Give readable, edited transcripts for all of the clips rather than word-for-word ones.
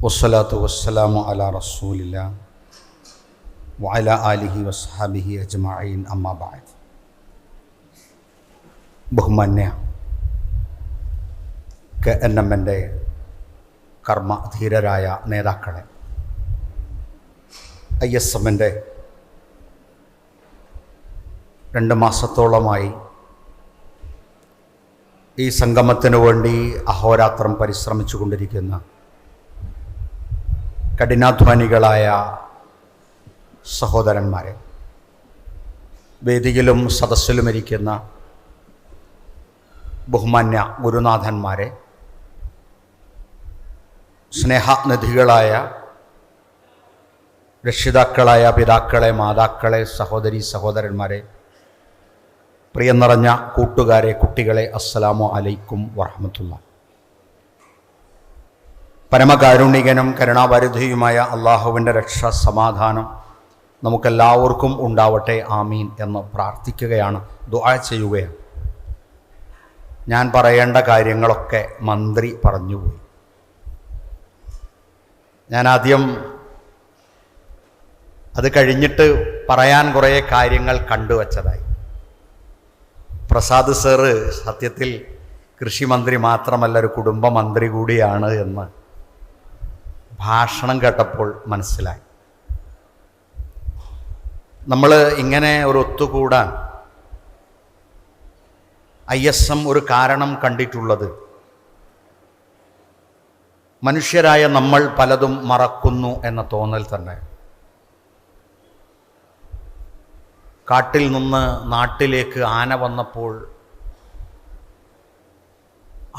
വസ്സലാത്തു വസ്സലാമു അലാ റസൂലില്ലാ വഅലാ ആലിഹി വസ്ഹാബിഹി അജ്മഈൻ അമ്മാ ബഅദ്. ബഹുമാന്യ KNMൻ്റെ കർമ്മധീരരായ നേതാക്കളെ, ISMൻ്റെ 2 മാസത്തോളമായി ഈ സംഗമത്തിനു വേണ്ടി അഹോരാത്രം പരിശ്രമിച്ചു കൊണ്ടിരിക്കുന്ന കഠിനാധ്വാനികളായ സഹോദരന്മാരെ, വേദിയിലും സദസ്സിലുമിരിക്കുന്ന ബഹുമാന്യ ഗുരുനാഥന്മാരെ, സ്നേഹനിധികളായ രക്ഷിതാക്കളായ പിതാക്കളെ, മാതാക്കളെ, സഹോദരീ സഹോദരന്മാരെ, പ്രിയം നിറഞ്ഞ കൂട്ടുകാരെ, കുട്ടികളെ, അസ്സലാമു അലൈക്കും വറഹ്മത്തുള്ളാഹി. പരമകാരുണികനും കരുണാവാരിധിയുമായ അള്ളാഹുവിൻ്റെ രക്ഷ, സമാധാനം നമുക്കെല്ലാവർക്കും ഉണ്ടാവട്ടെ, ആമീൻ എന്ന് പ്രാർത്ഥിക്കുകയാണ്, ദുആ ചെയ്യുകയാണ്. ഞാൻ പറയേണ്ട കാര്യങ്ങളൊക്കെ മന്ത്രി പറഞ്ഞുപോയി. ഞാൻ ആദ്യം അത് കഴിഞ്ഞിട്ട് പറയാൻ കുറേ കാര്യങ്ങൾ കണ്ടുവച്ചതായി. പ്രസാദ് സാറ് സത്യത്തിൽ കൃഷിമന്ത്രി മാത്രമല്ല, ഒരു കുടുംബ മന്ത്രി കൂടിയാണ് എന്ന് ഭാഷണം കേട്ടപ്പോൾ മനസ്സിലായി. നമ്മൾ ഇങ്ങനെ ഒരു ഒത്തുകൂടാൻ ISM ഒരു കാരണം കണ്ടിട്ടുള്ളത്, മനുഷ്യരായ നമ്മൾ പലതും മറക്കുന്നു എന്ന തോന്നൽ തന്നെ. കാട്ടിൽ നിന്ന് നാട്ടിലേക്ക് ആന വന്നപ്പോൾ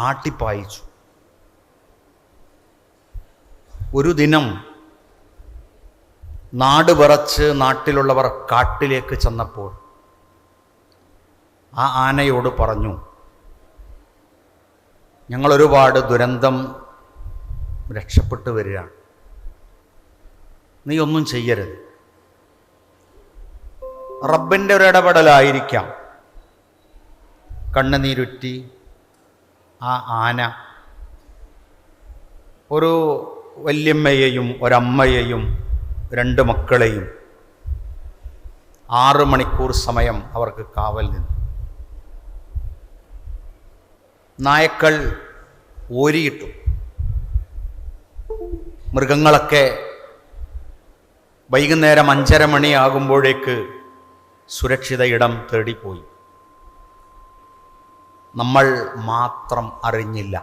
ആട്ടിപ്പായിച്ചു. ഒരു ദിനം നാട് വിറച്ച് നാട്ടിലുള്ളവർ കാട്ടിലേക്ക് ചെന്നപ്പോൾ ആ ആനയോട് പറഞ്ഞു, ഞങ്ങളൊരുപാട് ദുരന്തം രക്ഷപ്പെട്ടു വരികയാണ്, നീ ഒന്നും ചെയ്യരുത്. റബ്ബിൻ്റെ ഒരു ഇടപെടലായിരിക്കാം. കണ്ണുനീരുറ്റി ആ ആന ഒരു വല്യമ്മയെയും ഒരമ്മയെയും 2 മക്കളെയും 6 മണിക്കൂർ സമയം അവർക്ക് കാവൽ നിന്നു. നായക്കൾ ഓരിയിട്ടു. മൃഗങ്ങളൊക്കെ വൈകുന്നേരം 5:30 മണിയാകുമ്പോഴേക്ക് സുരക്ഷിത ഇടം തേടിപ്പോയി. നമ്മൾ മാത്രം അറിഞ്ഞില്ല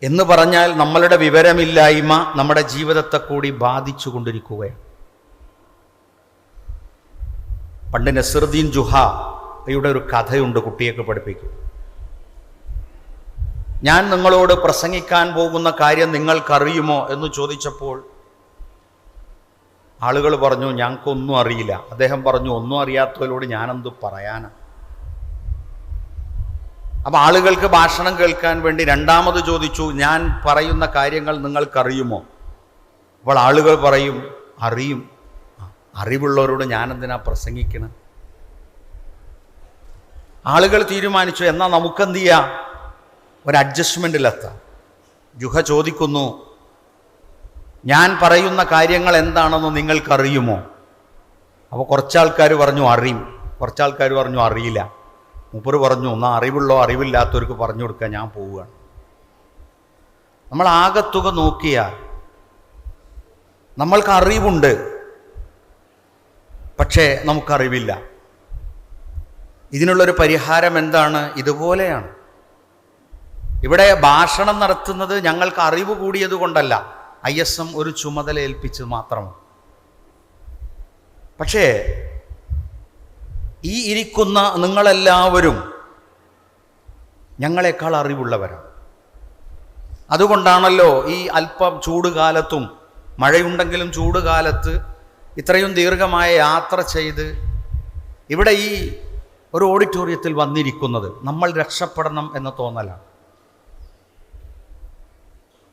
എന്ന് പറഞ്ഞാൽ നമ്മളുടെ വിവരമില്ലായ്മ നമ്മുടെ ജീവിതത്തെ കൂടി ബാധിച്ചു കൊണ്ടിരിക്കുകയാണ്. പണ്ട് നസറുദ്ദീൻ ജുഹയുടെ ഒരു കഥയുണ്ട്, കുട്ടിയൊക്കെ പഠിപ്പിക്കും. ഞാൻ നിങ്ങളോട് പ്രസംഗിക്കാൻ പോകുന്ന കാര്യം നിങ്ങൾക്കറിയുമോ എന്ന് ചോദിച്ചപ്പോൾ ആളുകൾ പറഞ്ഞു, ഞങ്ങൾക്കൊന്നും അറിയില്ല. അദ്ദേഹം പറഞ്ഞു, ഒന്നും അറിയാത്തവരോട് ഞാനെന്ത് പറയാനാ. അപ്പം ആളുകൾക്ക് ഭാഷണം കേൾക്കാൻ വേണ്ടി രണ്ടാമത് ചോദിച്ചു, ഞാൻ പറയുന്ന കാര്യങ്ങൾ നിങ്ങൾക്കറിയുമോ? അപ്പോൾ ആളുകൾ പറയും, അറിയും. അറിവുള്ളവരോട് ഞാനെന്തിനാ പ്രസംഗിക്കണം? ആളുകൾ തീരുമാനിച്ചു, എന്നാൽ നമുക്കെന്ത് ചെയ്യാം, ഒരു അഡ്ജസ്റ്റ്മെൻറ്റിലെത്താം. ജുഹ ചോദിക്കുന്നു, ഞാൻ പറയുന്ന കാര്യങ്ങൾ എന്താണെന്ന് നിങ്ങൾക്കറിയുമോ? അപ്പോൾ കുറച്ചാൾക്കാർ പറഞ്ഞു അറിയും, കുറച്ചാൾക്കാർ പറഞ്ഞു അറിയില്ല. മൂപ്പര് പറഞ്ഞു, എന്നാൽ അറിവുള്ളോ അറിവില്ലാത്തവർക്ക് പറഞ്ഞു കൊടുക്കാൻ ഞാൻ പോവുകയാണ്. നമ്മൾ ആകത്തുക നോക്കിയാൽ നമ്മൾക്ക് അറിവുണ്ട്, പക്ഷേ നമുക്കറിവില്ല. ഇതിനുള്ളൊരു പരിഹാരം എന്താണ്? ഇതുപോലെയാണ്. ഇവിടെ ഭാഷണം നടത്തുന്നത് ഞങ്ങൾക്ക് അറിവ് കൂടിയത് കൊണ്ടല്ല, ISM ഒരു ചുമതല ഏൽപ്പിച്ച് മാത്രമാണ്. പക്ഷേ ഈ ഇരിക്കുന്ന നിങ്ങളെല്ലാവരും ഞങ്ങളെക്കാൾ അറിവുള്ളവരാണ്. അതുകൊണ്ടാണല്ലോ ഈ അല്പം ചൂടുകാലത്തും, മഴയുണ്ടെങ്കിലും ചൂടുകാലത്ത് ഇത്രയും ദീർഘമായ യാത്ര ചെയ്ത് ഇവിടെ ഈ ഒരു ഓഡിറ്റോറിയത്തിൽ വന്നിരിക്കുന്നത്. നമ്മൾ രക്ഷപ്പെടണം എന്ന തോന്നലാണ്.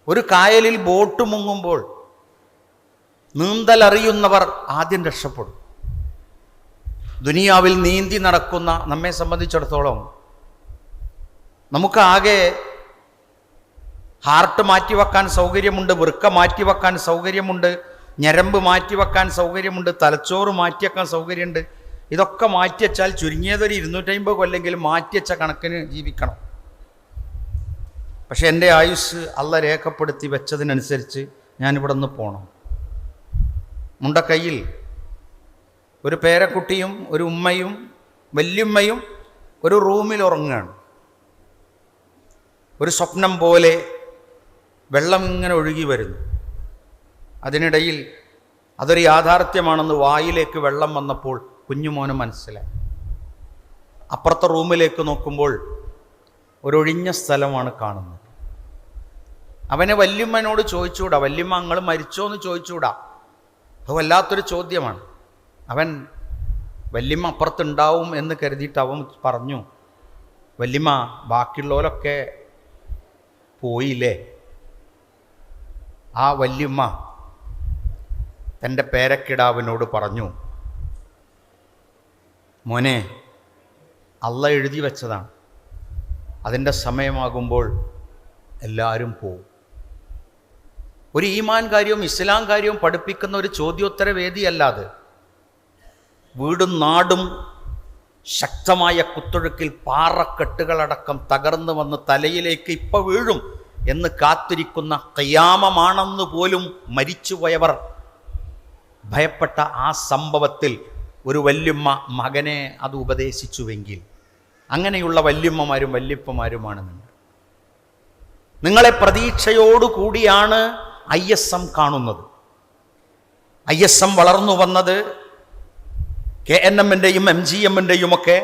ഒരു കായലിൽ ബോട്ട് മുങ്ങുമ്പോൾ നീന്തലറിയുന്നവർ ആദ്യം രക്ഷപ്പെടും. ദുനിയാവിൽ നീന്തി നടക്കുന്ന നമ്മെ സംബന്ധിച്ചിടത്തോളം നമുക്കാകെ ഹാർട്ട് മാറ്റിവെക്കാൻ സൗകര്യമുണ്ട്, വൃക്ക മാറ്റിവെക്കാൻ സൗകര്യമുണ്ട്, ഞരമ്പ് മാറ്റിവെക്കാൻ സൗകര്യമുണ്ട്, തലച്ചോറ് മാറ്റിവെക്കാൻ സൗകര്യമുണ്ട്. ഇതൊക്കെ മാറ്റിവെച്ചാൽ ചുരുങ്ങിയതൊരു 250 കൊല്ലെങ്കിലും മാറ്റിവെച്ച കണക്കിന് ജീവിക്കണം. പക്ഷെ എൻ്റെ ആയുസ് അള്ള രേഖപ്പെടുത്തി വെച്ചതിനനുസരിച്ച് ഞാനിവിടെ നിന്ന് പോകണം. മുണ്ടക്കൈയിൽ ഒരു പേരക്കുട്ടിയും ഒരു ഉമ്മയും വല്യുമ്മയും ഒരു റൂമിൽ ഉറങ്ങുകയാണ്. ഒരു സ്വപ്നം പോലെ വെള്ളം ഇങ്ങനെ ഒഴുകി വരുന്നു. അതിനിടയിൽ അതൊരു യാഥാർത്ഥ്യമാണെന്ന് വായിലേക്ക് വെള്ളം വന്നപ്പോൾ കുഞ്ഞുമോന് മനസ്സിലായി. അപ്പുറത്തെ റൂമിലേക്ക് നോക്കുമ്പോൾ ഒരൊഴിഞ്ഞ സ്ഥലമാണ് കാണുന്നത്. അവനെ വല്യമ്മനോട് ചോദിച്ചുകൂടാ, വല്യമ്മ നിങ്ങൾ മരിച്ചോ എന്ന് ചോദിച്ചുകൂടാ. അത് വല്ലാത്തൊരു ചോദ്യമാണ്. അവൻ വല്യമ്മ അപ്പുറത്തുണ്ടാവും എന്ന് കരുതിയിട്ട് അവൻ പറഞ്ഞു, വല്യമ്മ ബാക്കിയുള്ളവരൊക്കെ പോയില്ലേ? ആ വല്യമ്മ തൻ്റെ പേരക്കിടാവിനോട് പറഞ്ഞു, മോനെ, അള്ള എഴുതി വെച്ചതാണ്, അതിൻ്റെ സമയമാകുമ്പോൾ എല്ലാവരും പോവും. ഒരു ഈമാൻ കാര്യവും ഇസ്ലാം കാര്യവും പഠിപ്പിക്കുന്ന ഒരു ചോദ്യോത്തര വേദിയല്ലാതെ വീടും നാടും ശക്തമായ കുത്തൊഴുക്കിൽ പാറക്കെട്ടുകളടക്കം തകർന്നു വന്ന് തലയിലേക്ക് ഇപ്പം വീഴും എന്ന് കാത്തിരിക്കുന്ന ഖിയാമമാണെന്ന് പോലും മരിച്ചുപോയവർ ഭയപ്പെട്ട ആ സംഭവത്തിൽ ഒരു വല്യമ്മ മകനെ അത് ഉപദേശിച്ചുവെങ്കിൽ അങ്ങനെയുള്ള വല്യമ്മമാരും വല്യപ്പമാരുമാണ് നിങ്ങളെ പ്രതീക്ഷയോടുകൂടിയാണ് ISM കാണുന്നത്. ISM വളർന്നു വന്നത് KNM-ൻ്റെയും MGM-ൻ്റെയും ഒക്കെ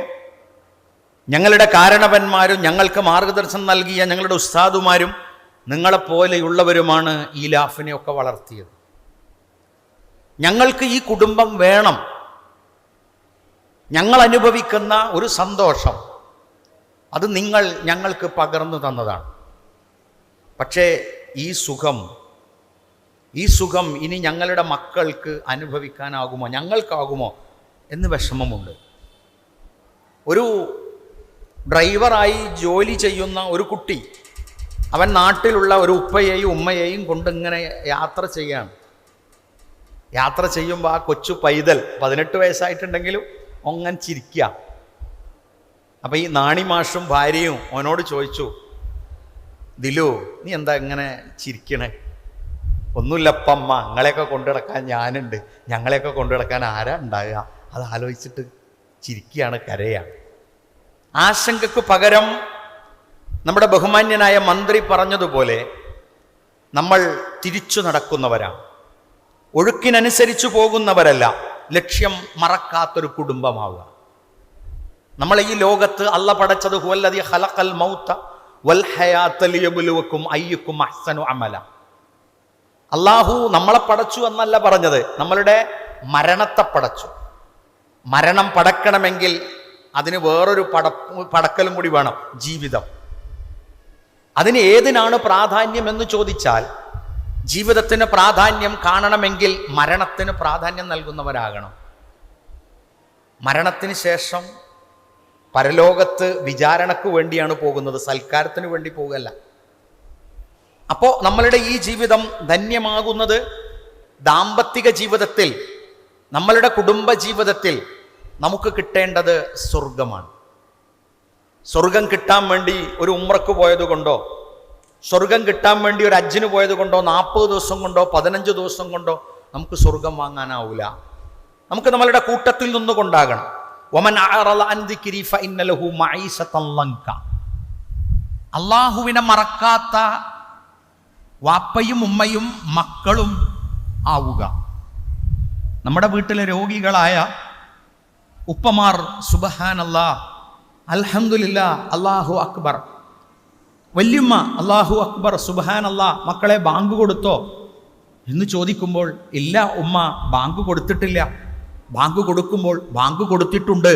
ഞങ്ങളുടെ കാരണവന്മാരും ഞങ്ങൾക്ക് മാർഗദർശനം നൽകിയ ഞങ്ങളുടെ ഉസ്താദുമാരും നിങ്ങളെപ്പോലെയുള്ളവരുമാണ് ഈ ലാഫിനെയൊക്കെ വളർത്തിയത്. ഞങ്ങൾക്ക് ഈ കുടുംബം വേണം. ഞങ്ങൾ അനുഭവിക്കുന്ന ഒരു സന്തോഷം അത് നിങ്ങൾ ഞങ്ങൾക്ക് പകർന്നു തന്നതാണ്. പക്ഷേ ഈ സുഖം ഇനി ഞങ്ങളുടെ മക്കൾക്ക് അനുഭവിക്കാനാകുമോ, ഞങ്ങൾക്കാകുമോ എന്ന് വിഷമമുണ്ട്. ഒരു ഡ്രൈവറായി ജോലി ചെയ്യുന്ന ഒരു കുട്ടി അവൻ നാട്ടിലുള്ള ഒരു ഉപ്പയെയും ഉമ്മയെയും കൊണ്ടിങ്ങനെ യാത്ര ചെയ്യാണ്. യാത്ര ചെയ്യുമ്പോൾ ആ കൊച്ചു പൈതൽ 18 വയസ്സായിട്ടുണ്ടെങ്കിലും ഒങ്ങൻ ചിരിക്കുക. അപ്പം ഈ നാണിമാഷും ഭാര്യയും അവനോട് ചോദിച്ചു, ദിലു നീ എന്താ ഇങ്ങനെ ചിരിക്കണേ? ഒന്നുമില്ലപ്പമ്മ, ഞങ്ങളെയൊക്കെ കൊണ്ടുനടക്കാൻ ഞാനുണ്ട്, ഞങ്ങളെയൊക്കെ കൊണ്ടുനടക്കാൻ ആരാ ഉണ്ടാകുക? അത് ആലോചിച്ചിട്ട് ചിരിക്കുകയാണ്, കരയാണ്. ആശങ്കക്ക് പകരം നമ്മുടെ ബഹുമാന്യനായ മന്ത്രി പറഞ്ഞതുപോലെ നമ്മൾ തിരിച്ചു നടക്കുന്നവരാണ്, ഒഴുക്കിനനുസരിച്ചു പോകുന്നവരല്ല. ലക്ഷ്യം മറക്കാത്തൊരു കുടുംബമാവുക. നമ്മൾ ഈ ലോകത്ത് അള്ള പടച്ചത് ഹുവല്ലദീ ഖലഖൽ മൗത വൽ ഹയാത ലിയബ്ലുവക്കും അയ്യുക്കും അഹ്സനു അമല. അള്ളാഹു നമ്മളെ പടച്ചു എന്നല്ല പറഞ്ഞത്, നമ്മളുടെ മരണത്തെ പടച്ചു. മരണം പടക്കണമെങ്കിൽ അതിന് വേറൊരു പടക്കലും കൂടി വേണം, ജീവിതം. അതിന് ഏതിനാണ് പ്രാധാന്യം എന്ന് ചോദിച്ചാൽ, ജീവിതത്തിന് പ്രാധാന്യം കാണണമെങ്കിൽ മരണത്തിന് പ്രാധാന്യം നൽകുന്നവരാകണം. മരണത്തിന് ശേഷം പരലോകത്ത് വിചാരണക്ക് വേണ്ടിയാണ് പോകുന്നത്, സൽക്കാരത്തിന് വേണ്ടി പോകുകയല്ല. അപ്പോൾ നമ്മളുടെ ഈ ജീവിതം ധന്യമാകുന്നത് ദാമ്പത്തിക ജീവിതത്തിൽ, നമ്മളുടെ കുടുംബ ജീവിതത്തിൽ നമുക്ക് കിട്ടേണ്ടത് സ്വർഗമാണ്. സ്വർഗം കിട്ടാൻ വേണ്ടി ഒരു ഉംറക്ക് പോയത് കൊണ്ടോ, സ്വർഗം കിട്ടാൻ വേണ്ടി ഒരു ഹജ്ജിന് പോയത് കൊണ്ടോ, 40 ദിവസം കൊണ്ടോ 15 ദിവസം കൊണ്ടോ നമുക്ക് സ്വർഗം വാങ്ങാനാവില്ല. നമുക്ക് നമ്മളുടെ കൂട്ടത്തിൽ നിന്നുകൊണ്ടാകണം. വമൻ അഅറള അൻ ദിക്രി ഫഇന്ന ലഹു മഈശതൻ ലങ്ക. അല്ലാഹുവിനെ മറക്കാത്ത വാപ്പയും ഉമ്മയും മക്കളും ആവുക. നമ്മുടെ വീട്ടിലെ രോഗികളായ ഉപ്പമാർ സുബ്ഹാനല്ലാഹ്, അൽഹംദുലില്ലാഹ്, അല്ലാഹു അക്ബർ, വല്യമ്മ അല്ലാഹു അക്ബർ, സുബ്ഹാനല്ലാഹ്, മക്കളെ ബാങ്ക് കൊടുത്തോ എന്ന് ചോദിക്കുമ്പോൾ ഇല്ല ഉമ്മ, ബാങ്ക് കൊടുത്തിട്ടില്ല. ബാങ്ക് കൊടുക്കുമ്പോൾ ബാങ്ക് കൊടുത്തിട്ടുണ്ട്.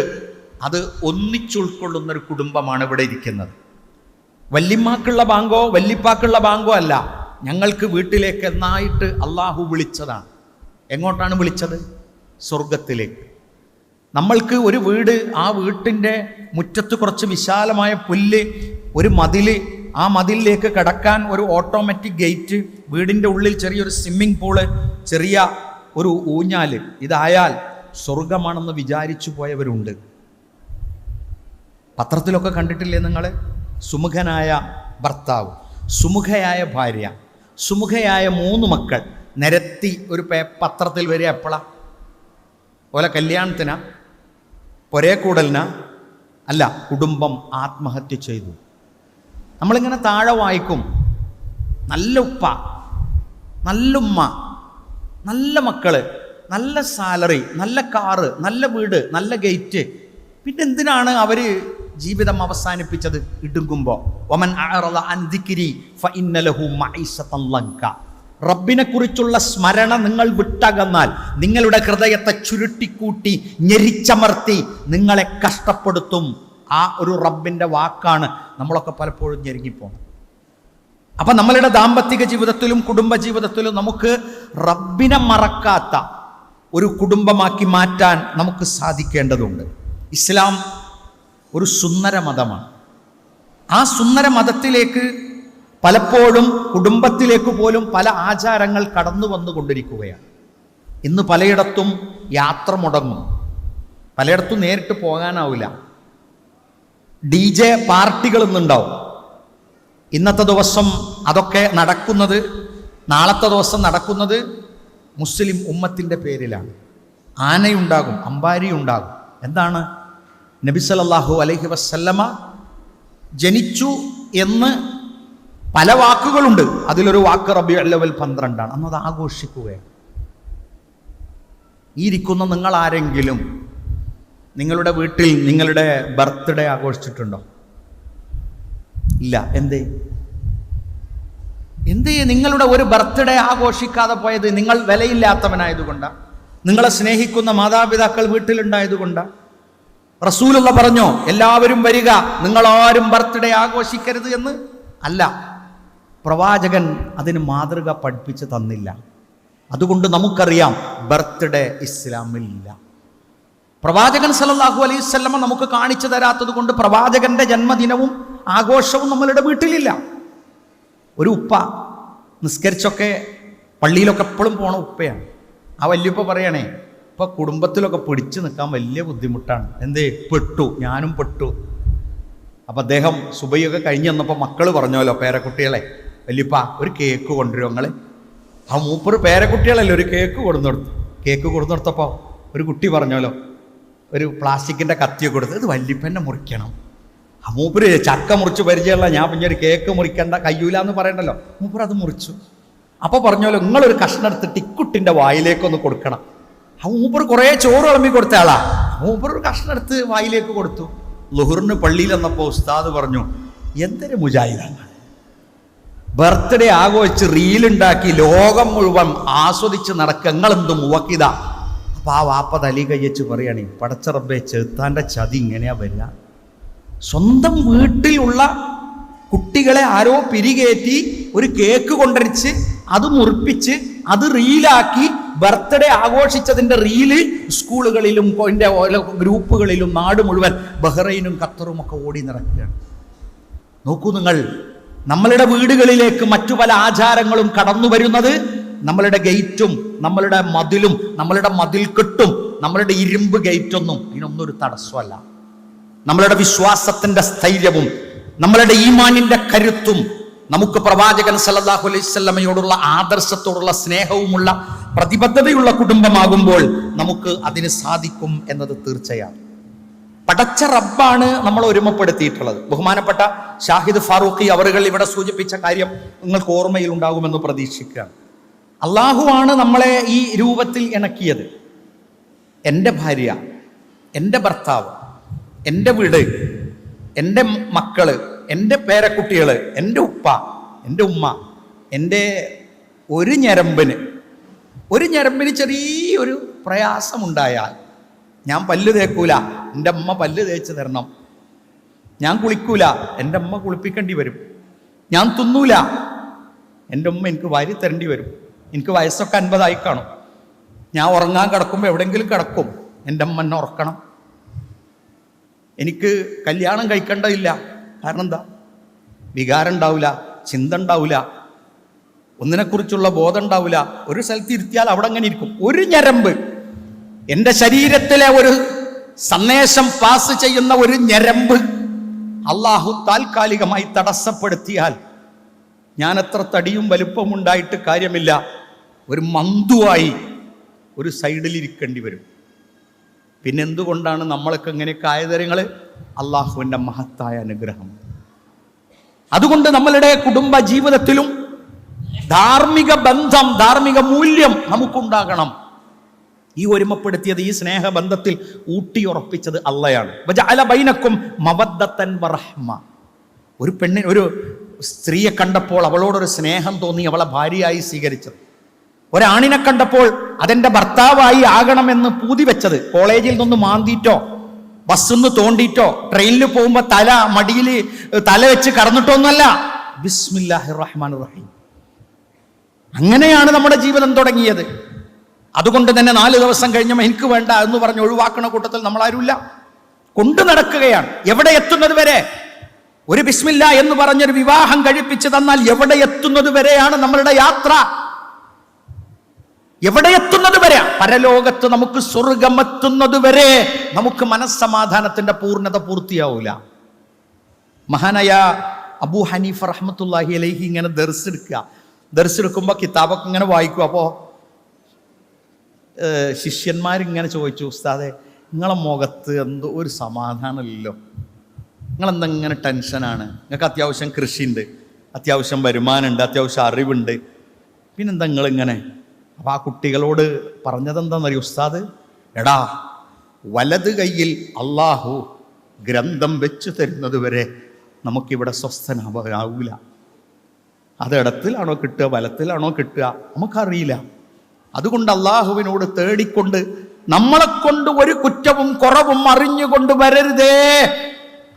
അത് ഒന്നിച്ചുൾക്കൊള്ളുന്നൊരു കുടുംബമാണ് ഇവിടെ ഇരിക്കുന്നത്. വല്യമ്മാക്കുള്ള ബാങ്കോ വല്യപ്പാക്കുള്ള ബാങ്കോ അല്ല, ഞങ്ങൾക്ക് വീട്ടിലേക്ക് എന്നായിട്ട് അള്ളാഹു വിളിച്ചതാണ്. എങ്ങോട്ടാണ് വിളിച്ചത്? സ്വർഗത്തിലേക്ക്. നമ്മൾക്ക് ഒരു വീട്, ആ വീട്ടിൻ്റെ മുറ്റത്ത് കുറച്ച് വിശാലമായ പുല്ല്, ഒരു മതില്, ആ മതിലിലേക്ക് കടക്കാൻ ഒരു ഓട്ടോമാറ്റിക് ഗേറ്റ്, വീടിൻ്റെ ഉള്ളിൽ ചെറിയൊരു സ്വിമ്മിംഗ് പൂള്, ചെറിയ ഒരു ഊഞ്ഞാല്, ഇതായാൽ സ്വർഗമാണെന്ന് വിചാരിച്ചു പോയവരുണ്ട്. പത്രത്തിലൊക്കെ കണ്ടിട്ടില്ലേ നിങ്ങൾ? സുമുഖനായ ഭർത്താവ്, സുമുഖയായ ഭാര്യ, സുമുഖയായ 3 മക്കൾ നിരത്തി ഒരു പത്രത്തിൽ വരിക. എപ്പോഴാ? ഓലെ കല്യാണത്തിനാ, പൊരേക്കൂടലിനാ? അല്ല, കുടുംബം ആത്മഹത്യ ചെയ്തു. നമ്മളിങ്ങനെ താഴെ വായിക്കും, നല്ല ഉപ്പ, നല്ല ഉമ്മ, നല്ല മക്കള്, നല്ല സാലറി, നല്ല കാറ്, നല്ല വീട്, നല്ല ഗേറ്റ്. പിന്നെ എന്തിനാണ് അവര് ജീവിതം അവസാനിപ്പിച്ചത്? ഇടുങ്ങുമ്പോൾ വമൻ അഅറദ അൻ ദിക്രി ഫഇന്ന ലഹു മഈശതൻ ലങ്ക. റബ്ബിനെ കുറിച്ചുള്ള സ്മരണ നിങ്ങൾ വിട്ടകന്നാൽ നിങ്ങളുടെ ഹൃദയത്തെ ചുരുട്ടിക്കൂട്ടി ഞെരിച്ചമർത്തി നിങ്ങളെ കഷ്ടപ്പെടുത്തും. ആ ഒരു റബ്ബിൻ്റെ വാക്കാണ് നമ്മളൊക്കെ പലപ്പോഴും ഞെരുങ്ങിപ്പോകുന്നത്. അപ്പം നമ്മളുടെ ദാമ്പത്തിക ജീവിതത്തിലും കുടുംബ ജീവിതത്തിലും നമുക്ക് റബ്ബിനെ മറക്കാത്ത ഒരു കുടുംബമാക്കി മാറ്റാൻ നമുക്ക് സാധിക്കേണ്ടതുണ്ട്. ഇസ്ലാം ഒരു സുന്ദര മതമാണ്. ആ സുന്ദര മതത്തിലേക്ക് പലപ്പോഴും കുടുംബത്തിലേക്ക് പോലും പല ആചാരങ്ങൾ കടന്നു വന്നുകൊണ്ടിരിക്കുകയാണ്. ഇന്ന് പലയിടത്തും യാത്ര മുടങ്ങും, പലയിടത്തും നേരിട്ട് പോകാനാവില്ല. DJ പാർട്ടികൾ ഇന്നുണ്ടാവും. ഇന്നത്തെ ദിവസം അതൊക്കെ നടക്കുന്നത്, നാളത്തെ ദിവസം നടക്കുന്നത് മുസ്ലിം ഉമ്മത്തിൻ്റെ പേരിലാണ്. ആനയുണ്ടാകും, അമ്പാരി ഉണ്ടാകും. എന്താണ്? നബി സല്ലല്ലാഹു അലൈഹി വസല്ലമ ജനിച്ചു എന്ന് പല വാക്കുകളുണ്ട്. അതിലൊരു വാക്ക് റബീഉൽ അവ്വൽ 12 അന്നത് ആഘോഷിക്കുകയാണ്. ഈ ഇരിക്കുന്ന നിങ്ങൾ ആരെങ്കിലും നിങ്ങളുടെ വീട്ടിൽ നിങ്ങളുടെ ബർത്ത്ഡേ ആഘോഷിച്ചിട്ടുണ്ടോ? ഇല്ല. എന്തേ നിങ്ങളുടെ ഒരു ബർത്ത്ഡേ ആഘോഷിക്കാതെ പോയത്? നിങ്ങൾ വിലയില്ലാത്തവനായതുകൊണ്ടാണ്? നിങ്ങളെ സ്നേഹിക്കുന്ന മാതാപിതാക്കൾ വീട്ടിലുണ്ടായതുകൊണ്ടാണ്? റസൂലുള്ള പറഞ്ഞോ എല്ലാവരും വരിക, നിങ്ങളാരും ബർത്ത്ഡേ ആഘോഷിക്കരുത് എന്ന്? അല്ല, പ്രവാചകൻ അതിന് മാതൃക പഠിപ്പിച്ച് തന്നില്ല. അതുകൊണ്ട് നമുക്കറിയാം ബർത്ത്ഡേ ഇസ്ലാമിലില്ല. പ്രവാചകൻ സല്ലല്ലാഹു അലൈഹി വസല്ലമ നമുക്ക് കാണിച്ചു തരാത്തത് കൊണ്ട് പ്രവാചകന്റെ ജന്മദിനവും ആഘോഷവും നമ്മളുടെ വീട്ടിലില്ല. ഒരു ഉപ്പ നിസ്കരിച്ചൊക്കെ പള്ളിയിലൊക്കെ എപ്പോഴും പോണ ഉപ്പയാണ്. ആ വല്യുപ്പ പറയണേ, ഇപ്പം കുടുംബത്തിലൊക്കെ പിടിച്ചു നിൽക്കാൻ വലിയ ബുദ്ധിമുട്ടാണ്. എന്തേ? പെട്ടു, ഞാനും പെട്ടു. അപ്പം അദ്ദേഹം സുബൈയൊക്കെ കഴിഞ്ഞ് വന്നപ്പോൾ മക്കൾ പറഞ്ഞല്ലോ, പേരക്കുട്ടികളെ, വല്യുപ്പ ഒരു കേക്ക് കൊണ്ടുവരും നിങ്ങൾ. ആ മൂപ്പർ പേരക്കുട്ടികളല്ലേ ഒരു കേക്ക് കൊടുത്തു. കേക്ക് കൊടുത്തപ്പോൾ ഒരു കുട്ടി പറഞ്ഞല്ലോ, ഒരു പ്ലാസ്റ്റിക്കിൻ്റെ കത്തി കൊടുത്ത്, ഇത് വല്യപ്പന്നെ മുറിക്കണം. ആ മൂപ്പര് ചക്ക മുറിച്ച് പരിചയമുള്ള ഞാൻ പിന്നെ ഒരു കേക്ക് മുറിക്കേണ്ട കയ്യൂല എന്ന് പറയണ്ടല്ലോ, മൂപ്പർ അത് മുറിച്ചു. അപ്പോൾ പറഞ്ഞല്ലോ, നിങ്ങളൊരു കഷ്ണം എടുത്തിട്ട് ഇക്കുട്ടിൻ്റെ വായിലേക്കൊന്ന് കൊടുക്കണം. ആ മൂപ്പർ കുറേ ചോറ് വിളമ്പി കൊടുത്ത ആളാ. മൂപ്പർ ഒരു കഷ്ണം എടുത്ത് വായിലേക്ക് കൊടുത്തു. ളുഹുറിന് പള്ളിയിൽ വന്നപ്പോൾ ഉസ്താദ് പറഞ്ഞു, എന്തൊരു മുജാഹിദാണ്, ബർത്ത്ഡേ ആഘോഷിച്ച് റീലുണ്ടാക്കി ലോകം മുഴുവൻ ആസ്വദിച്ച് നടക്കുക, നിങ്ങളെന്ത് മുവക്കിത. അപ്പം ആ വാപ്പ തലി കയ്യച്ച് പറയുകയാണ്, പടച്ച റബ്ബേ, ചെറുത്താൻ്റെ ചതി ഇങ്ങനെയാ വരിക. സ്വന്തം വീട്ടിലുള്ള കുട്ടികളെ ആരോ പിരികേറ്റി ഒരു കേക്ക് കൊണ്ടുവരിച്ച് അത് മുറിപ്പിച്ച് അത് റീലാക്കി ബർത്ത്ഡേ ആഘോഷിച്ചതിൻ്റെ റീല് സ്കൂളുകളിലും അതിൻ്റെ ഓരോ ഗ്രൂപ്പുകളിലും നാട് മുഴുവൻ ബഹ്റൈനും ഖത്തറും ഒക്കെ ഓടി നടക്കുകയാണ്. നോക്കൂ നിങ്ങൾ, നമ്മളുടെ വീടുകളിലേക്ക് മറ്റു പല ആചാരങ്ങളും കടന്നു വരുന്നത് നമ്മളുടെ ഗേറ്റും നമ്മളുടെ മതിലും നമ്മളുടെ മതിൽക്കെട്ടും നമ്മളുടെ ഇരുമ്പ് ഗേറ്റൊന്നും ഇതിനൊന്നും ഒരു തടസ്സമല്ല. നമ്മളുടെ വിശ്വാസത്തിന്റെ സ്ഥൈര്യവും നമ്മളുടെ ഈമാനിന്റെ കരുത്തും നമുക്ക് പ്രവാചകൻ സല്ലല്ലാഹു അലൈഹി വസല്ലമയോടുള്ള ആദർശത്തോടുള്ള സ്നേഹവുമുള്ള പ്രതിബദ്ധതയുള്ള കുടുംബമാകുമ്പോൾ നമുക്ക് അതിന് സാധിക്കും എന്നത് തീർച്ചയാണ്. പടച്ച റബ്ബാണ് നമ്മൾ ഒരുമപ്പെടുത്തിയിട്ടുള്ളത്. ബഹുമാനപ്പെട്ട ഷാഹിദ് ഫാറൂഖി അവറുകൾ ഇവിടെ സൂചിപ്പിച്ച കാര്യം നിങ്ങൾക്ക് ഓർമ്മയിൽ ഉണ്ടാകുമെന്ന് പ്രതീക്ഷിക്കുകയാണ്. അള്ളാഹുവാണ് നമ്മളെ ഈ രൂപത്തിൽ ഇണക്കിയത്. എൻ്റെ ഭാര്യ, എൻ്റെ ഭർത്താവ്, എൻ്റെ വീട്, എൻ്റെ മക്കള്, എൻ്റെ പേരക്കുട്ടികൾ, എൻ്റെ ഉപ്പ, എൻ്റെ ഉമ്മ, എൻ്റെ ഒരു ഞരമ്പിന് ചെറിയൊരു പ്രയാസമുണ്ടായാൽ ഞാൻ പല്ല് തേക്കൂല, എൻ്റെ അമ്മ പല്ല് തേച്ച് തരണം. ഞാൻ കുളിക്കൂല, എൻ്റെ അമ്മ കുളിപ്പിക്കേണ്ടി വരും. ഞാൻ തിന്നൂല, എൻ്റെ ഉമ്മ എനിക്ക് വാരി തരേണ്ടി വരും. എനിക്ക് വയസ്സൊക്കെ 50 കാണും. ഞാൻ ഉറങ്ങാൻ കിടക്കുമ്പോൾ എവിടെയെങ്കിലും കിടക്കും, എൻ്റെ അമ്മ എന്നെ ഉറക്കണം. എനിക്ക് കല്യാണം കഴിക്കേണ്ടതില്ല. കാരണം എന്താ? വികാരം ഉണ്ടാവില്ല, ചിന്ത ഉണ്ടാവില്ല, ഒന്നിനെക്കുറിച്ചുള്ള ബോധം ഉണ്ടാവില്ല. ഒരു സ്ഥലത്ത് ഇരുത്തിയാൽ അവിടെ അങ്ങനെ ഇരിക്കും. ഒരു ഞരമ്പ്, എൻ്റെ ശരീരത്തിലെ ഒരു സന്ദേശം പാസ് ചെയ്യുന്ന ഒരു ഞരമ്പ് അള്ളാഹു താൽക്കാലികമായി തടസ്സപ്പെടുത്തിയാൽ ഞാൻ എത്ര തടിയും വലുപ്പവും ഉണ്ടായിട്ട് കാര്യമില്ല, ഒരു മന്തുവായി ഒരു സൈഡിൽ ഇരിക്കേണ്ടി വരും. പിന്നെന്തുകൊണ്ടാണ് നമ്മളൊക്കെ ഇങ്ങനെയൊക്കെ ആയതരങ്ങൾ? അള്ളാഹുവിൻ്റെ മഹത്തായ അനുഗ്രഹം. അതുകൊണ്ട് നമ്മളുടെ കുടുംബ ജീവിതത്തിലും ധാർമ്മിക ബന്ധം, ധാർമ്മിക മൂല്യം നമുക്കുണ്ടാകണം. ഈ ഒരുമപ്പെടുത്തിയത്, ഈ സ്നേഹബന്ധത്തിൽ ഊട്ടിയുറപ്പിച്ചത് അള്ളയാണ്. വജഅല ബൈനക്കും മവദ്ദത്തൻ വറഹ്മ. ഒരു സ്ത്രീയെ കണ്ടപ്പോൾ അവളോടൊരു സ്നേഹം തോന്നി അവളെ ഭാര്യയായി സ്വീകരിച്ചത്. ഒരാണിനെ കണ്ടപ്പോൾ അതെന്റെ ഭർത്താവായി ആകണമെന്ന് പൂതി വെച്ചത്. കോളേജിൽ നിന്ന് മാന്തിയിട്ടോ ബസ്സിന്ന് തോണ്ടിയിട്ടോ ട്രെയിനിൽ പോകുമ്പോ മടിയിൽ തല വെച്ച് കടന്നിട്ടൊന്നുമല്ല. ബിസ്മില്ലാഹിർ റഹ്മാനിർ റഹീം. അങ്ങനെയാണ് നമ്മുടെ ജീവിതം തുടങ്ങിയത്. അതുകൊണ്ട് തന്നെ 4 ദിവസം കഴിഞ്ഞപ്പോൾ എനിക്ക് വേണ്ട എന്ന് പറഞ്ഞ് ഒഴിവാക്കണ കൂട്ടത്തിൽ നമ്മളാരുമില്ല. കൊണ്ടു നടക്കുകയാണ് എവിടെ എത്തുന്നത് വരെ. ഒരു ബിസ്മില്ല എന്ന് പറഞ്ഞൊരു വിവാഹം കഴിപ്പിച്ചു തന്നാൽ എവിടെ എത്തുന്നത് വരെയാണ് നമ്മളുടെ യാത്ര. എവിടെ എത്തുന്നത് വരെ? പരലോകത്ത് നമുക്ക് സ്വർഗമെത്തുന്നത് വരെ നമുക്ക് മനസ്സമാധാനത്തിന്റെ പൂർണ്ണത പൂർത്തിയാവൂല. മഹാനായ അബൂ ഹനീഫ റഹ്മത്തുള്ളാഹി അലൈഹി ഇങ്ങനെ ദർസെടുക്കുമ്പോൾ കിതാബൊക്കെ ഇങ്ങനെ വായിക്കും. അപ്പോൾ ശിഷ്യന്മാരിങ്ങനെ ചോദിച്ചു, ഉസ്താദെ നിങ്ങളെ മുഖത്ത് എന്തോ ഒരു സമാധാനമില്ലല്ലോ, നിങ്ങളെന്തെങ്ങനെ ടെൻഷനാണ്? നിങ്ങൾക്ക് അത്യാവശ്യം കൃഷിയുണ്ട്, അത്യാവശ്യം വരുമാനമുണ്ട്, അത്യാവശ്യം അറിവുണ്ട്, പിന്നെന്താ നിങ്ങളിങ്ങനെ? അപ്പം ആ കുട്ടികളോട് പറഞ്ഞതെന്താണെന്നറിയോ ഉസ്താദ്? എടാ, വലത് കയ്യിൽ അള്ളാഹു ഗ്രന്ഥം വെച്ച് തരുന്നത് വരെ നമുക്കിവിടെ സ്വസ്ഥനാവില്ല. അത് ഇടത്തിലാണോ കിട്ടുക, വലത്തിലാണോ കിട്ടുക, നമുക്കറിയില്ല. അതുകൊണ്ട് അള്ളാഹുവിനോട് തേടിക്കൊണ്ട് നമ്മളെ കൊണ്ട് ഒരു കുറ്റവും കുറവും അറിഞ്ഞുകൊണ്ട് വരരുതേ.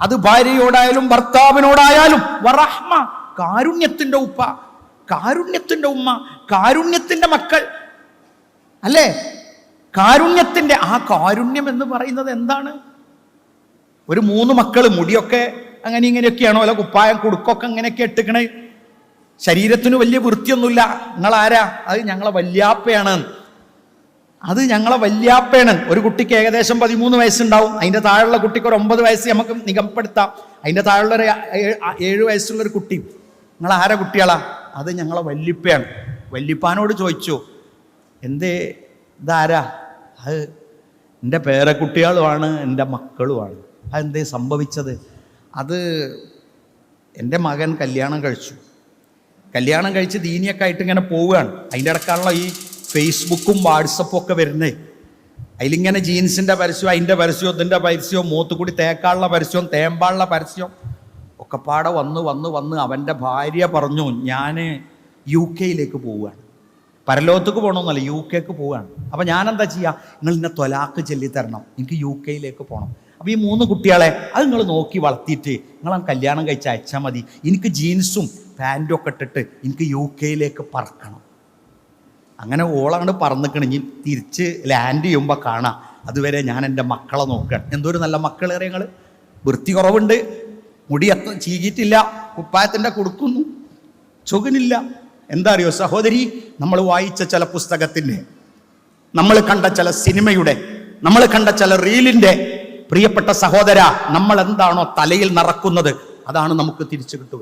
അത് ഭാര്യയോടായാലും ഭർത്താവിനോടായാലും. വറഹ്മ, കാരുണ്യത്തിന്റെ ഉപ്പ, കാരുണ്യത്തിന്റെ ഉമ്മ, കാരുണ്യത്തിന്റെ മക്കൾ, അല്ലേ? കാരുണ്യത്തിന്റെ ആ കാരുണ്യം എന്ന് പറയുന്നത് എന്താണ്? ഒരു 3 മക്കള്, മുടിയൊക്കെ അങ്ങനെ ഇങ്ങനെയൊക്കെയാണോ, അല്ല കുപ്പായം കുടുക്കൊക്കെ അങ്ങനെയൊക്കെ ഇട്ടിക്കണേ, ശരീരത്തിന് വലിയ വൃത്തിയൊന്നുമില്ല. നിങ്ങളാരാ? അത് ഞങ്ങളെ വല്യാപ്പയാണ്, അത് ഞങ്ങളെ വല്യാപ്പയാണ്. ഒരു കുട്ടിക്ക് ഏകദേശം 13 വയസ്സുണ്ടാവും. അതിൻ്റെ താഴെയുള്ള കുട്ടിക്ക് ഒരു 9 വയസ്സ് നമുക്ക് നിഗമപ്പെടുത്താം. അതിൻ്റെ താഴെയുള്ളൊരു 7 വയസ്സുള്ളൊരു കുട്ടി. നിങ്ങളാരാ കുട്ടികളാ? അത് ഞങ്ങളെ വല്യപ്പയാണ്. വല്യപ്പാനോട് ചോദിച്ചു, എന്തേ ഇതാരാ? അത് എൻ്റെ പേരക്കുട്ടികളുമാണ്, എൻ്റെ മക്കളുമാണ്. അതെന്തേ സംഭവിച്ചത്? അത് എൻ്റെ മകൻ കല്യാണം കഴിച്ച് ദീനിയൊക്കെ ആയിട്ട് ഇങ്ങനെ പോവുകയാണ്. അതിൻ്റെ ഇടക്കാണല്ലോ ഈ ഫേസ്ബുക്കും വാട്സപ്പും ഒക്കെ വരുന്നത്. അതിലിങ്ങനെ ജീൻസിൻ്റെ പരസ്യം, അതിൻ്റെ പരസ്യവും ഇതിൻ്റെ പരസ്യവും, മൂത്തുകൂടി തേക്കാനുള്ള പരസ്യവും തേമ്പാനുള്ള പരസ്യവും ഒക്കെ പാടെ വന്ന് അവൻ്റെ ഭാര്യ പറഞ്ഞു, ഞാൻ UK പോവുകയാണ്. പരലോകത്തേക്ക് പോകണമെന്നല്ല, UK പോവുകയാണ്. അപ്പം ഞാനെന്താ ചെയ്യുക? നിങ്ങൾ ഇന്നെ ത്വലാക്ക് ചൊല്ലി തരണം, എനിക്ക് UK പോകണം. അപ്പോൾ ഈ 3 കുട്ടികളെ അത് നിങ്ങൾ നോക്കി വളർത്തിയിട്ട് നിങ്ങൾ കല്യാണം കഴിച്ച് അയച്ചാൽ മതി. എനിക്ക് ജീൻസും പാൻറ്റും ഒക്കെ ഇട്ടിട്ട് എനിക്ക് UK പറക്കണം. അങ്ങനെ ഓളാണ് പറന്നിക്കണം. ഇനി തിരിച്ച് ലാൻഡ് ചെയ്യുമ്പോൾ കാണാം. അതുവരെ ഞാൻ എൻ്റെ മക്കളെ നോക്കണം. എന്തൊരു നല്ല മക്കളേറെ ഞങ്ങൾ. വൃത്തി കുറവുണ്ട്, മുടി അത്ര ചീകിയിട്ടില്ല, കുപ്പായത്തിൻ്റെ കൊടുക്കുന്നു, ചുകനില്ല. എന്താ അറിയോ സഹോദരി, നമ്മൾ വായിച്ച ചില പുസ്തകത്തിൻ്റെ, നമ്മൾ കണ്ട ചില സിനിമയുടെ, നമ്മൾ കണ്ട ചില റീലിൻ്റെ, പ്രിയപ്പെട്ട സഹോദര, നമ്മൾ എന്താണോ തലയിൽ നിറക്കുന്നത് അതാണ് നമുക്ക് തിരിച്ചു കിട്ടുക.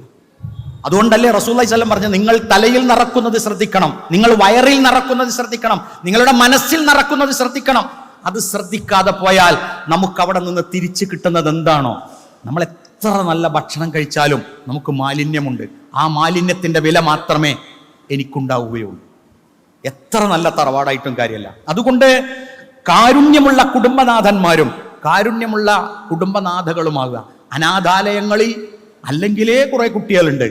അതുകൊണ്ടല്ലേ റസൂലുള്ളാഹി സ്വല്ലല്ലാഹു അലൈഹി വസല്ലം പറഞ്ഞു, നിങ്ങൾ തലയിൽ നിറക്കുന്നത് ശ്രദ്ധിക്കണം, നിങ്ങൾ വയറിൽ നിറക്കുന്നത് ശ്രദ്ധിക്കണം, നിങ്ങളുടെ മനസ്സിൽ നിറക്കുന്നത് ശ്രദ്ധിക്കണം. അത് ശ്രദ്ധിക്കാതെ പോയാൽ നമുക്ക് അവിടെ നിന്ന് തിരിച്ചു കിട്ടുന്നത് എന്താണോ? നമ്മൾ എത്ര നല്ല ഭക്ഷണം കഴിച്ചാലും നമുക്ക് മാലിന്യമുണ്ട്. ആ മാലിന്യത്തിന്റെ വില മാത്രമേ എനിക്കുണ്ടാവുകയുള്ളൂ. എത്ര നല്ല തറവാടായിട്ടും കാര്യമല്ല. അതുകൊണ്ട് കാരുണ്യമുള്ള കുടുംബനാഥന്മാരും കാരുണ്യമുള്ള കുടുംബനാഥകളുമാകുക. അനാഥാലയങ്ങളിൽ അല്ലെങ്കിലേ കുറെ കുട്ടികളുണ്ട്.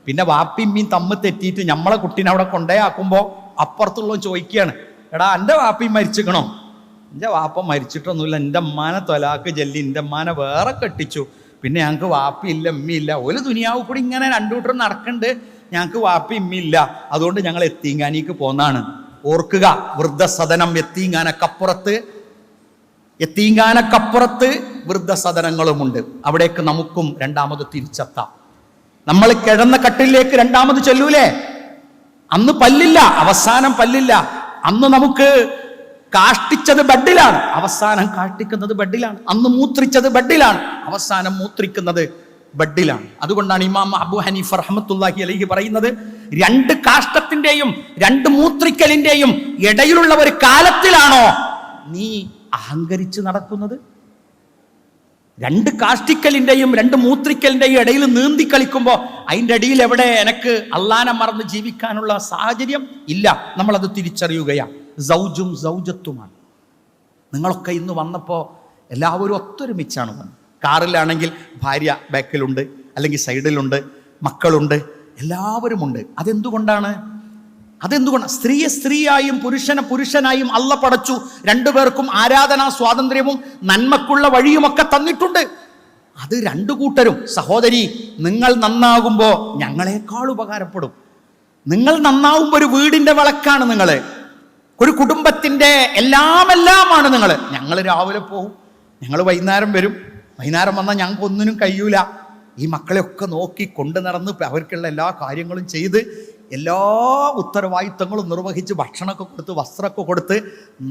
പിന്നെ വാപ്പിമ്മയും തമ്മിൽ തെറ്റിയിട്ട് നമ്മളെ കുട്ടീനെ അവിടെ കൊണ്ടേയാക്കുമ്പോൾ അപ്പുറത്തുള്ള ചോദിക്കുകയാണ്, എടാ എൻ്റെ വാപ്പി മരിച്ചിക്കണോ? എൻ്റെ വാപ്പ മരിച്ചിട്ടൊന്നുമില്ല, എൻ്റെ അമ്മാനെ ത്വലാക്ക് ചൊല്ലി എൻ്റെ അമ്മാനെ വേറെ കെട്ടിച്ചു, പിന്നെ ഞങ്ങൾക്ക് വാപ്പിയില്ല ഉമ്മയില്ല, ഒരു ദുനിയാവ് കൂടി ഇങ്ങനെ 2 കൂട്ടർ നടക്കുന്നുണ്ട്, ഞങ്ങൾക്ക് വാപ്പി ഉമ്മയില്ല, അതുകൊണ്ട് ഞങ്ങൾ എത്തീങ്കാനിക്ക് പോന്നാണ്. ഓർക്കുക, വൃദ്ധസദനം എത്തീങ്കാനക്കപ്പുറത്ത് വൃദ്ധസദനങ്ങളുമുണ്ട്. അവിടേക്ക് നമുക്കും രണ്ടാമത് തിരിച്ചെത്താം. നമ്മൾ കിടന്ന കട്ടിലേക്ക് രണ്ടാമത് ചെല്ലൂലേ? അന്ന് പല്ലില്ല, അവസാനം പല്ലില്ല. അന്ന് നമുക്ക് കാഷ്ടിച്ചത് ബെഡിലാണ്, അവസാനം കാഷ്ടിക്കുന്നത് ബെഡിലാണ്. അന്ന് മൂത്രിച്ചത് ബെഡിലാണ്, അവസാനം മൂത്രിക്കുന്നത് ബെഡിലാണ്. അതുകൊണ്ടാണ് ഇമാം അബൂ ഹനീഫ റഹ്മത്തുള്ളാഹി അലൈഹി പറയുന്നത്, രണ്ട് കാഷ്ടത്തിന്റെയും രണ്ട് മൂത്രിക്കലിന്റെയും ഇടയിലുള്ള ഒരു കാലത്തിലാണോ നീ അഹങ്കരിച്ച് നടക്കുന്നത്? രണ്ട് കാഷ്ടിക്കലിന്റെയും രണ്ട് മൂത്രിക്കലിന്റെയും ഇടയിൽ നീന്തി കളിക്കുമ്പോ അതിൻ്റെ ഇടയിൽ എവിടെ എനിക്ക് അള്ളാനെ മറന്ന് ജീവിക്കാനുള്ള സാഹചര്യം ഇല്ല. നമ്മളത് തിരിച്ചറിയുകയാണ്. സൗജും സൗജത്തുമാണ്. നിങ്ങളൊക്കെ ഇന്ന് വന്നപ്പോൾ എല്ലാവരും ഒത്തൊരുമിച്ചാണ് വന്നത്. കാറിലാണെങ്കിൽ ഭാര്യ ബാക്കിലുണ്ട്, അല്ലെങ്കിൽ സൈഡിലുണ്ട്, മക്കളുണ്ട്, എല്ലാവരുമുണ്ട്. അതെന്തുകൊണ്ടാണ്? സ്ത്രീയെ സ്ത്രീയായും പുരുഷനെ പുരുഷനായും അള്ള പടച്ചു. രണ്ടുപേർക്കും ആരാധനാ സ്വാതന്ത്ര്യവും നന്മക്കുള്ള വഴിയുമൊക്കെ തന്നിട്ടുണ്ട്. അത് രണ്ടു കൂട്ടരും. സഹോദരി, നിങ്ങൾ നന്നാകുമ്പോൾ ഞങ്ങളെക്കാൾ ഉപകാരപ്പെടും. നിങ്ങൾ നന്നാവുമ്പോൾ ഒരു വീടിന്റെ വിളക്കാണ് നിങ്ങൾ, ഒരു കുടുംബത്തിന്റെ എല്ലാമാണ് നിങ്ങൾ. ഞങ്ങൾ രാവിലെ പോകും, ഞങ്ങൾ വൈകുന്നേരം വരും. വൈകുന്നേരം വന്നാൽ ഞങ്ങൾക്ക് ഒന്നിനും കഴിയൂല. ഈ മക്കളെയൊക്കെ നോക്കി കൊണ്ടു നടന്ന് അവർക്കുള്ള എല്ലാ കാര്യങ്ങളും ചെയ്ത് എല്ലാ ഉത്തരവാദിത്തങ്ങളും നിർവഹിച്ച് ഭക്ഷണമൊക്കെ കൊടുത്ത് വസ്ത്രമൊക്കെ കൊടുത്ത്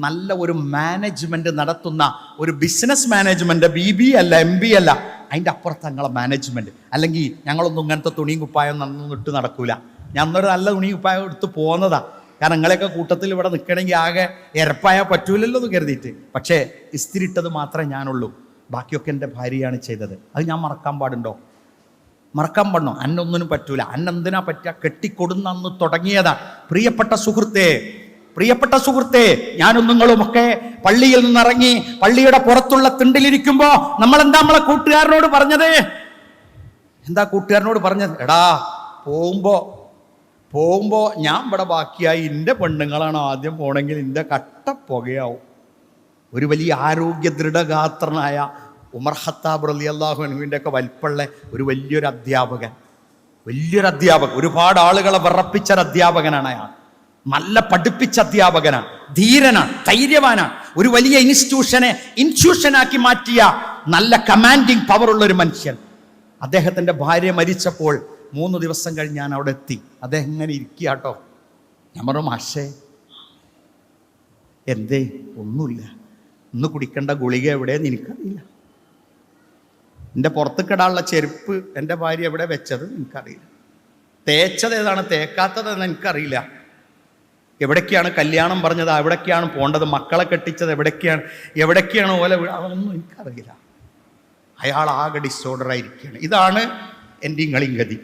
നല്ല ഒരു മാനേജ്മെന്റ് നടത്തുന്ന ഒരു ബിസിനസ് മാനേജ്മെന്റ്, BB അല്ല, MB അല്ല, അതിൻ്റെ അപ്പുറത്ത് ഞങ്ങളെ മാനേജ്മെന്റ്. അല്ലെങ്കിൽ ഞങ്ങളൊന്നും ഇങ്ങനത്തെ തുണിയും കുപ്പായം നന്നൊന്നും ഇട്ട് നടക്കൂല. ഞാൻ അന്നൊരു നല്ല തുണിയും കുപ്പായം എടുത്ത് പോകുന്നതാ. കാരണം നിങ്ങളെയൊക്കെ കൂട്ടത്തിൽ ഇവിടെ നിൽക്കണമെങ്കിൽ ആകെ ഇരപ്പായാൽ പറ്റൂലല്ലോ എന്ന് കരുതിയിട്ട്. പക്ഷേ ഇസ്തിരിട്ടത് മാത്രമേ ഞാനുള്ളൂ, ബാക്കിയൊക്കെ എൻ്റെ ഭാര്യയാണ് ചെയ്തത്. അത് ഞാൻ മറക്കാൻ പാടുണ്ടോ? മറക്കാൻ പാടണോ? അന്നൊന്നിനും പറ്റൂല. അന്നെന്തിനാ പറ്റുക? കെട്ടിക്കൊടുന്നന്ന് തുടങ്ങിയതാ. പ്രിയപ്പെട്ട സുഹൃത്തേ, ഞാനും നിങ്ങളുമൊക്കെ പള്ളിയിൽ നിന്നിറങ്ങി പള്ളിയുടെ പുറത്തുള്ള തിണ്ടിലിരിക്കുമ്പോ നമ്മളെന്താ നമ്മളെ കൂട്ടുകാരനോട് പറഞ്ഞത്? എടാ പോകുമ്പോ ഞാൻ ഇവിടെ ബാക്കിയായി, എൻ്റെ പെണ്ണുങ്ങളാണ് ആദ്യം പോണെങ്കിൽ എൻ്റെ കട്ട പുകയാവും. ഒരു വലിയ ആരോഗ്യ ദൃഢഗാത്രനായ ഉമർ ഖത്താബ് റളിയല്ലാഹു അൻഹുവിൻ്റെ ഒക്കെ വലിപ്പമുള്ള ഒരു വലിയൊരു അധ്യാപകൻ, ഒരുപാട് ആളുകളെ വിറപ്പിച്ച അധ്യാപകനാണ് അയാൾ. നല്ല പഠിപ്പിച്ച അധ്യാപകനാണ്, ധീരനാണ്, ധൈര്യവാനാണ്. ഒരു വലിയ ഇൻസ്റ്റിറ്റ്യൂഷനാക്കി മാറ്റിയ നല്ല കമാൻഡിങ് പവറുള്ള ഒരു മനുഷ്യൻ. അദ്ദേഹത്തിൻ്റെ ഭാര്യ മരിച്ചപ്പോൾ 3 ദിവസം കഴിഞ്ഞ് ഞാൻ അവിടെ എത്തി. അദ്ദേഹം ഇങ്ങനെ ഇരിക്കുകട്ടോ. ഞാൻ പറഞ്ഞു, മാഷേ എന്തേ? ഒന്നുമില്ല, ഇന്ന് കുടിക്കേണ്ട ഗുളിക എവിടെയെന്ന് എനിക്കറിയില്ല. എൻ്റെ പുറത്തേക്കിടാനുള്ള ചെരുപ്പ് എൻ്റെ ഭാര്യ എവിടെ വെച്ചത് എനിക്കറിയില്ല. തേച്ചത് ഏതാണ്, തേക്കാത്തതെന്ന് എനിക്കറിയില്ല. എവിടേക്കാണ് കല്യാണം പറഞ്ഞത്, എവിടേക്കാണ് പോകേണ്ടത്, മക്കളെ കെട്ടിച്ചത് എവിടേക്കാണ് ഓല, അതൊന്നും എനിക്കറിയില്ല. അയാൾ ആകെ ഡിസോർഡറായിരിക്കുകയാണ്. ഇതാണ് എൻ്റെ ഇങ്ങളെയും ഗതി.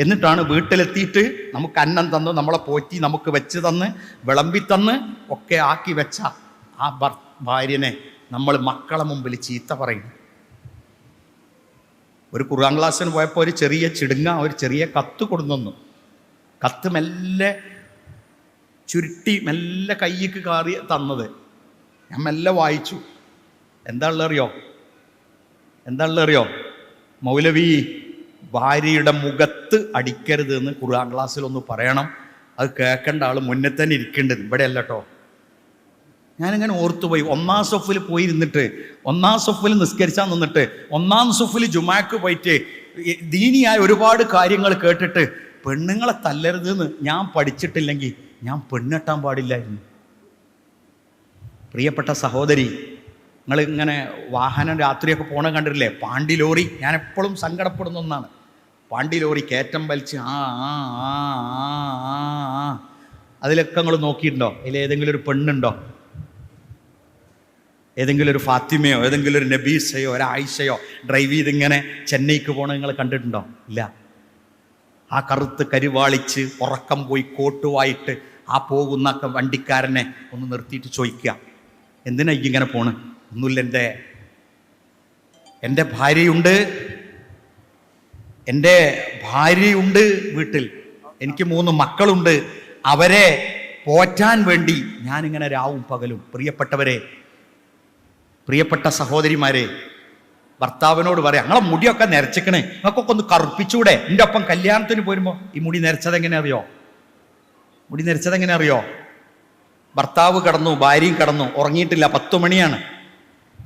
എന്നിട്ടാണ് വീട്ടിലെത്തിയിട്ട് നമുക്ക് അന്നം തന്ന്, നമ്മളെ പോറ്റി നമുക്ക് വെച്ച് തന്ന് വിളമ്പി തന്ന് ഒക്കെ ആക്കി വെച്ച ആ ഭാര്യനെ നമ്മൾ മക്കളെ മുമ്പിൽ ചീത്ത പറയുന്നു. ഒരു ഖുർആൻ ക്ലാസ്സിന് പോയപ്പോൾ ഒരു ചെറിയ ഒരു ചെറിയ കത്ത് കൊടുന്നു. കത്ത് മെല്ലെ ചുരുട്ടി മെല്ലെ കയ്യിക്ക് കാറി തന്നത്. ഞാൻ മെല്ലെ വായിച്ചു. എന്താ ഉള്ളറിയോ? മൗലവി, ഭാര്യയുടെ മുഖത്ത് അടിക്കരുത് എന്ന് ഖുർആൻ ക്ലാസ്സിലൊന്ന് പറയണം. അത് കേൾക്കേണ്ട ആൾ മുന്നേ തന്നെ ഇരിക്കേണ്ടത്, ഇവിടെ അല്ല കേട്ടോ. ഞാനിങ്ങനെ ഓർത്തുപോയി. 1-ാം സഫിൽ പോയിരുന്നിട്ട്, 1-ാം സഫിൽ നിസ്കരിച്ചാൽ നിന്നിട്ട്, 1-ാം സഫിൽ ജുമാക്ക് പോയിട്ട് ദീനിയായ ഒരുപാട് കാര്യങ്ങൾ കേട്ടിട്ട് പെണ്ണുങ്ങളെ തല്ലരുതെന്ന് ഞാൻ പഠിച്ചിട്ടില്ലെങ്കിൽ ഞാൻ പെണ്ണെട്ടാൻ പാടില്ലായിരുന്നു. പ്രിയപ്പെട്ട സഹോദരി, നിങ്ങൾ ഇങ്ങനെ വാഹനം രാത്രിയൊക്കെ പോണ കണ്ടിട്ടില്ലേ? പാണ്ടി ലോറി, ഞാൻ എപ്പോഴും സങ്കടപ്പെടുന്ന ഒന്നാണ്. പാണ്ടി ലോറി കയറ്റം വലിച്ച് അതിലൊക്കെ നിങ്ങൾ നോക്കിയിട്ടുണ്ടോ? അതിലേതെങ്കിലും ഒരു പെണ്ണുണ്ടോ? ഏതെങ്കിലും ഒരു ഫാത്തിമയോ ഏതെങ്കിലും ഒരു നബീസയോ ഒരു ആയിഷയോ ഡ്രൈവ് ചെയ്തിങ്ങനെ ചെന്നൈക്ക് പോകണ നിങ്ങൾ കണ്ടിട്ടുണ്ടോ? ഇല്ല. ആ കറുത്ത് കരിവാളിച്ച് ഉറക്കം പോയി കോട്ടുവായിട്ട് ആ പോകുന്ന വണ്ടിക്കാരനെ ഒന്ന് നിർത്തിയിട്ട് ചോദിക്കുക, എന്തിനാ ഇങ്ങനെ പോണ്? ഒന്നുമില്ല, എൻ്റെ ഭാര്യയുണ്ട് വീട്ടിൽ, എനിക്ക് 3 മക്കളുണ്ട്, അവരെ പോറ്റാൻ വേണ്ടി ഞാനിങ്ങനെ രാവും പകലും. പ്രിയപ്പെട്ട സഹോദരിമാരെ, ഭർത്താവിനോട് പറയാം, ഞങ്ങളെ മുടിയൊക്കെ നിരച്ചിക്കണേ, നിങ്ങൾക്കൊക്കെ ഒന്ന് കറുപ്പിച്ചൂടെ? എൻ്റെ ഒപ്പം കല്യാണത്തിന് പോരുമ്പോൾ ഈ മുടി നിരച്ചത് എങ്ങനെ അറിയോ? ഭർത്താവ് കിടന്നു, ഭാര്യയും കിടന്നു, ഉറങ്ങിയിട്ടില്ല, 10 മണിയാണ്.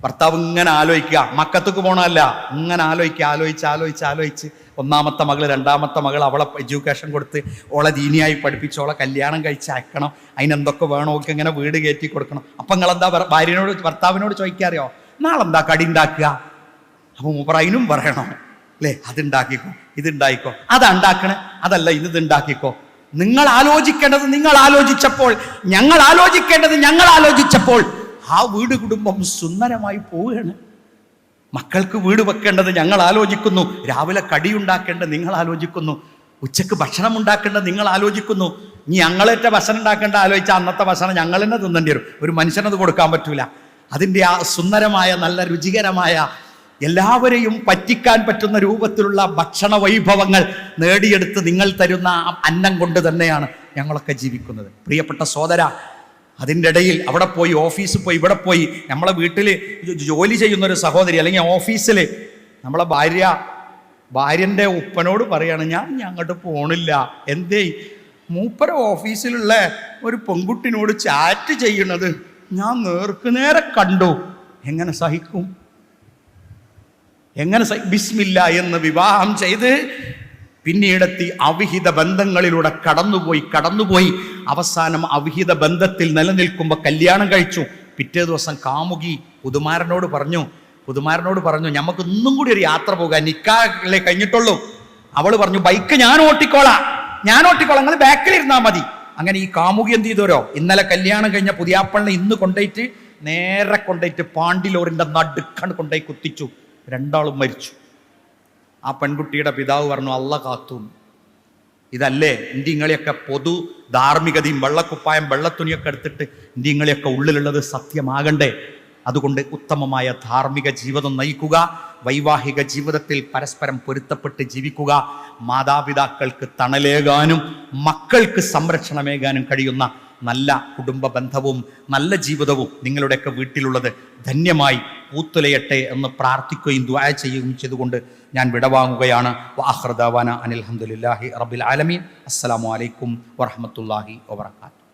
ഭർത്താവ് ഇങ്ങനെ ആലോചിക്കുക, മക്കത്തേക്ക് പോകണമല്ല, ഇങ്ങനെ ആലോചിച്ച് ഒന്നാമത്തെ മകൾ, രണ്ടാമത്തെ മകൾ, അവളെ എഡ്യൂക്കേഷൻ കൊടുത്ത് ഓളെ ദീനിയായി പഠിപ്പിച്ച് ഓളെ കല്യാണം കഴിച്ച് അയക്കണം. അതിനെന്തൊക്കെ വേണം, ഓൾക്ക് ഇങ്ങനെ വീട് കയറ്റി കൊടുക്കണം. അപ്പം നിങ്ങളെന്താ ഭാര്യനോട് ഭർത്താവിനോട് ചോദിക്കാറിയോ, നാളെന്താ കടി ഉണ്ടാക്കുക? അപ്പം മൂപ്പർ അതിനും പറയണം അല്ലേ, അതുണ്ടാക്കിക്കോ, ഇതുണ്ടായിക്കോ, അതുണ്ടാക്കണേ, അതല്ല ഇത് ഉണ്ടാക്കിക്കോ. നിങ്ങൾ ആലോചിക്കേണ്ടത് നിങ്ങൾ ആലോചിച്ചപ്പോൾ, ഞങ്ങൾ ആലോചിക്കേണ്ടത് ഞങ്ങൾ ആലോചിച്ചപ്പോൾ ആ വീട് കുടുംബം സുന്ദരമായി പോവുകയാണ്. മക്കൾക്ക് വീട് വെക്കേണ്ടത് ഞങ്ങൾ ആലോചിക്കുന്നു, രാവിലെ കടി ഉണ്ടാക്കേണ്ടത് നിങ്ങൾ ആലോചിക്കുന്നു, ഉച്ചക്ക് ഭക്ഷണം ഉണ്ടാക്കേണ്ടത് നിങ്ങൾ ആലോചിക്കുന്നു. ഇനി ഞങ്ങളേറ്റ ഭക്ഷണം ഉണ്ടാക്കേണ്ട ആലോചിച്ചാൽ അന്നത്തെ ഭക്ഷണം ഞങ്ങൾ തന്നെ തിന്നേണ്ടി വരും. ഒരു മനുഷ്യനത് കൊടുക്കാൻ പറ്റൂല. അതിൻ്റെ ആ സുന്ദരമായ നല്ല രുചികരമായ എല്ലാവരെയും പറ്റിക്കാൻ പറ്റുന്ന രൂപത്തിലുള്ള ഭക്ഷണ വൈഭവങ്ങൾ നേടിയെടുത്ത് നിങ്ങൾ തരുന്ന ആ അന്നം കൊണ്ട് തന്നെയാണ് ഞങ്ങളൊക്കെ ജീവിക്കുന്നത്. പ്രിയപ്പെട്ട സഹോദര, അതിൻ്റെ ഇടയിൽ അവിടെ പോയി, ഓഫീസിൽ പോയി, ഇവിടെ പോയി, നമ്മളെ വീട്ടിൽ ജോലി ചെയ്യുന്നൊരു സഹോദരി അല്ലെങ്കിൽ ഓഫീസിൽ നമ്മളെ ഭാര്യൻ്റെ ഉപ്പനോട് പറയാണ്, ഞാൻ അങ്ങോട്ട് പോണില്ല. എന്തേ? മൂപ്പര ഓഫീസിലുള്ള ഒരു പെൺകുട്ടിനോട് ചാറ്റ് ചെയ്യണത് ഞാൻ നേർക്കുനേരെ കണ്ടു. എങ്ങനെ സഹിക്കും? ബിസ്മില്ല എന്ന് വിവാഹം ചെയ്ത് പിന്നീടെത്തി അവിഹിത ബന്ധങ്ങളിലൂടെ കടന്നുപോയി അവസാനം അവിഹിത ബന്ധത്തിൽ നിലനിൽക്കുമ്പോൾ കല്യാണം കഴിച്ചു. പിറ്റേ ദിവസം കാമുകി പുതുമാരനോട് പറഞ്ഞു, നമുക്ക് ഇന്നും കൂടി ഒരു യാത്ര പോകാൻ, നിക്കാഹല്ലേ കഴിഞ്ഞിട്ടുള്ളൂ. അവള് പറഞ്ഞു, ബൈക്ക് ഞാൻ ഓട്ടിക്കോളാം, നിങ്ങൾ ബാക്കിലിരുന്നാ മതി. അങ്ങനെ ഈ കാമുകി എന്ത് ചെയ്തോരോ, ഇന്നലെ കല്യാണം കഴിഞ്ഞ പുതിയാപ്പളിനെ ഇന്ന് നേരെ കൊണ്ടുപോയിട്ട് പാണ്ടിലോറിന്റെ നടുക്കാണ് കൊണ്ടുപോയി കുത്തിച്ചു. രണ്ടാളും മരിച്ചു. ആ പെൺകുട്ടിയുടെ പിതാവ് പറഞ്ഞു, അള്ള കാത്തു. ഇതല്ലേ ഇന്ത്യങ്ങളെയൊക്കെ പൊതു ധാർമ്മികതയും വെള്ളക്കുപ്പായം വെള്ളത്തുണിയൊക്കെ എടുത്തിട്ട് ഇന്ത്യങ്ങളെയൊക്കെ ഉള്ളിലുള്ളത് സത്യമാകണ്ടേ? അതുകൊണ്ട് ഉത്തമമായ ധാർമ്മിക ജീവിതം നയിക്കുക, വൈവാഹിക ജീവിതത്തിൽ പരസ്പരം പൊരുത്തപ്പെട്ട് ജീവിക്കുക, മാതാപിതാക്കൾക്ക് തണലേകാനും മക്കൾക്ക് സംരക്ഷണമേകാനും കഴിയുന്ന നല്ല കുടുംബ ബന്ധവും നല്ല ജീവിതവും നിങ്ങളുടെയൊക്കെ വീട്ടിലുള്ളത് ധന്യമായി പൂത്തുലയട്ടെ എന്ന് പ്രാർത്ഥിക്കുകയും ദുആ ചെയ്യുകയും ചെയ്തുകൊണ്ട് ഞാൻ വിടവാങ്ങുകയാണ്. വആഖിറു ദഅവാന അനിൽ ഹംദുലില്ലാഹി റബ്ബിൽ ആലമീൻ. അസ്സലാമു അലൈക്കും വറഹ്മത്തുള്ളാഹി വബറകാതുഹു.